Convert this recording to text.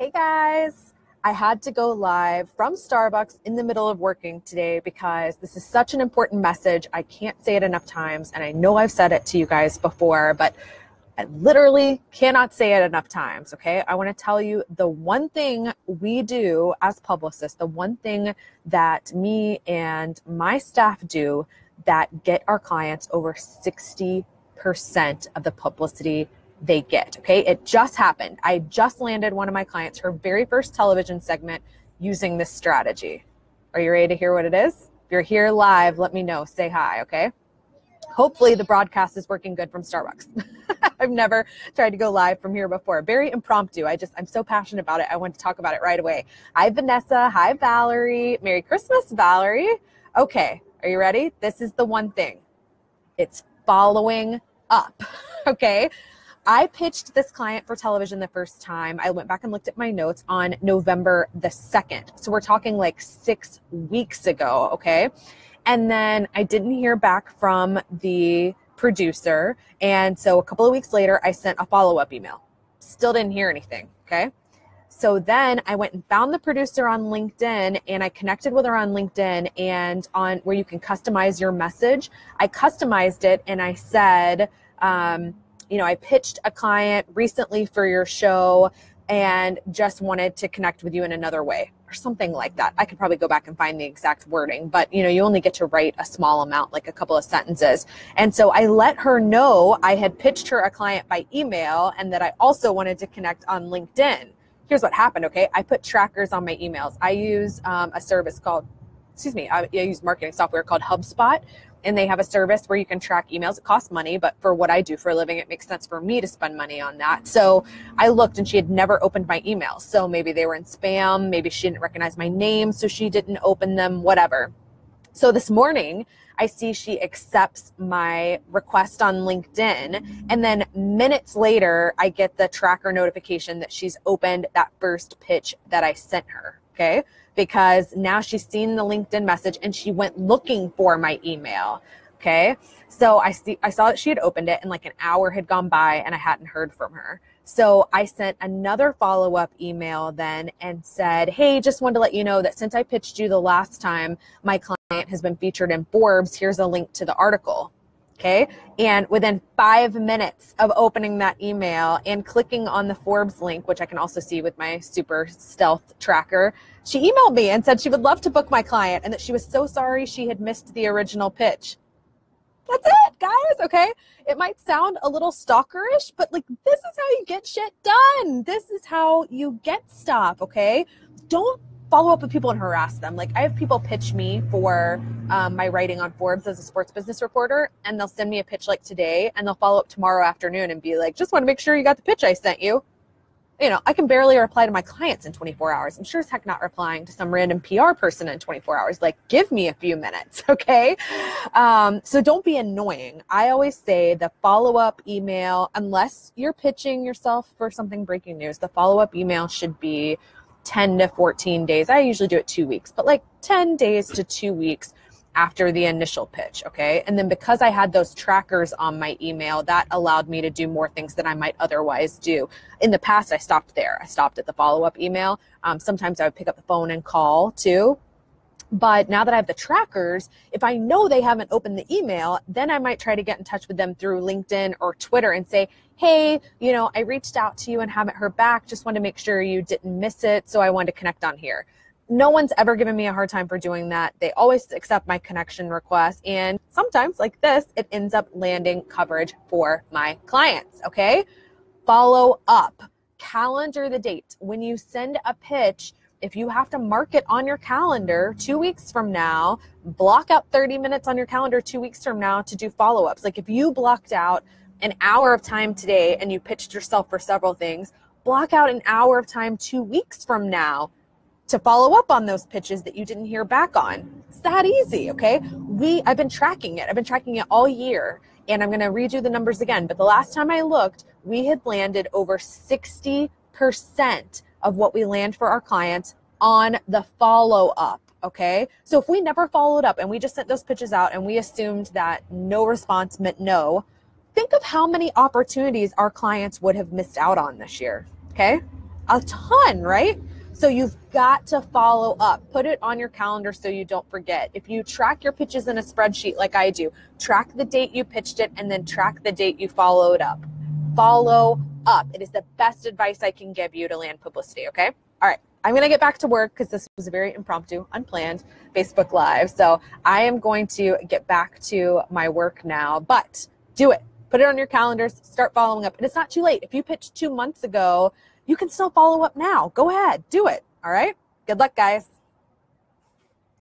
Hey guys, I had to go live from Starbucks in the middle of working today because this is such an important message. I can't say it enough times, and I know I've said it to you guys before, but I literally cannot say it enough times, okay? I want to tell you the one thing we do as publicists, the one thing that me and my staff do that get our clients over 60% of the publicity they get, okay? It just happened. I just landed one of my clients, her very first television segment using this strategy. Are you ready to hear what it is? If you're here live, let me know, say hi, okay? Hopefully the broadcast is working good from Starbucks. I've never tried to go live from here before. Very impromptu. I'm so passionate about it. I want to talk about it right away. Hi, Vanessa. Hi, Valerie. Merry Christmas, Valerie. Okay, are you ready? This is the one thing. It's following up, okay? I pitched this client for television the first time. I went back and looked at my notes on November the 2nd. So we're talking like 6 weeks ago, okay? And then I didn't hear back from the producer. And so a couple of weeks later, I sent a follow-up email. Still didn't hear anything, okay? So then I went and found the producer on LinkedIn, and I connected with her on LinkedIn, and on where you can customize your message. I customized it and I said, I pitched a client recently for your show and just wanted to connect with you in another way, or something like that. I could probably go back and find the exact wording, but you only get to write a small amount, like a couple of sentences. And so I let her know I had pitched her a client by email and that I also wanted to connect on LinkedIn. Here's what happened, okay? I put trackers on my emails. I use a service called, I use marketing software called HubSpot. And they have a service where you can track emails. It costs money, but for what I do for a living, it makes sense for me to spend money on that. So I looked and she had never opened my emails. So maybe they were in spam. Maybe she didn't recognize my name, so she didn't open them, whatever. So this morning, I see she accepts my request on LinkedIn. And then minutes later, I get the tracker notification that she's opened that first pitch that I sent her, okay? Because now she's seen the LinkedIn message and she went looking for my email, okay? So I saw that she had opened it and like an hour had gone by and I hadn't heard from her. So I sent another follow-up email then and said, hey, just wanted to let you know that since I pitched you the last time, my client has been featured in Forbes. Here's a link to the article. Okay. And within 5 minutes of opening that email and clicking on the Forbes link, which I can also see with my super stealth tracker, she emailed me and said she would love to book my client and that she was so sorry she had missed the original pitch. That's it, guys. Okay. It might sound a little stalkerish, but like, this is how you get shit done. This is how you get stuff. Okay. Don't follow up with people and harass them. Like I have people pitch me for my writing on Forbes as a sports business reporter, and they'll send me a pitch like today and they'll follow up tomorrow afternoon and be like, just want to make sure you got the pitch I sent you. I can barely reply to my clients in 24 hours. I'm sure as heck not replying to some random PR person in 24 hours. Like, give me a few minutes, okay? So don't be annoying. I always say the follow-up email, unless you're pitching yourself for something breaking news, the follow-up email should be 10 to 14 days. I usually do it 2 weeks, but like 10 days to 2 weeks after the initial pitch, okay? And then because I had those trackers on my email, that allowed me to do more things that I might otherwise do. In the past, I stopped there. I stopped at the follow-up email. Sometimes I would pick up the phone and call too. But now that I have the trackers, if I know they haven't opened the email, then I might try to get in touch with them through LinkedIn or Twitter and say, hey, I reached out to you and haven't heard back. Just wanted to make sure you didn't miss it. So I wanted to connect on here. No one's ever given me a hard time for doing that. They always accept my connection request. And sometimes like this, it ends up landing coverage for my clients, okay? Follow up, calendar the date. When you send a pitch, if you have to mark it on your calendar 2 weeks from now, block out 30 minutes on your calendar 2 weeks from now to do follow-ups. Like if you blocked out an hour of time today and you pitched yourself for several things, block out an hour of time 2 weeks from now to follow up on those pitches that you didn't hear back on. It's that easy, okay? I've been tracking it. I've been tracking it all year, and I'm going to redo the numbers again. But the last time I looked, we had landed over 60% of what we land for our clients on the follow-up, okay? So if we never followed up and we just sent those pitches out and we assumed that no response meant no, think of how many opportunities our clients would have missed out on this year, okay? A ton, right? So you've got to follow up. Put it on your calendar so you don't forget. If you track your pitches in a spreadsheet like I do, track the date you pitched it and then track the date you followed up. Follow up. It is the best advice I can give you to land publicity, okay? All right, I'm going to get back to work because this was a very impromptu, unplanned Facebook Live. So I am going to get back to my work now, but do it. Put it on your calendars, start following up. And it's not too late. If you pitched 2 months ago, you can still follow up now. Go ahead, do it. All right. Good luck, guys.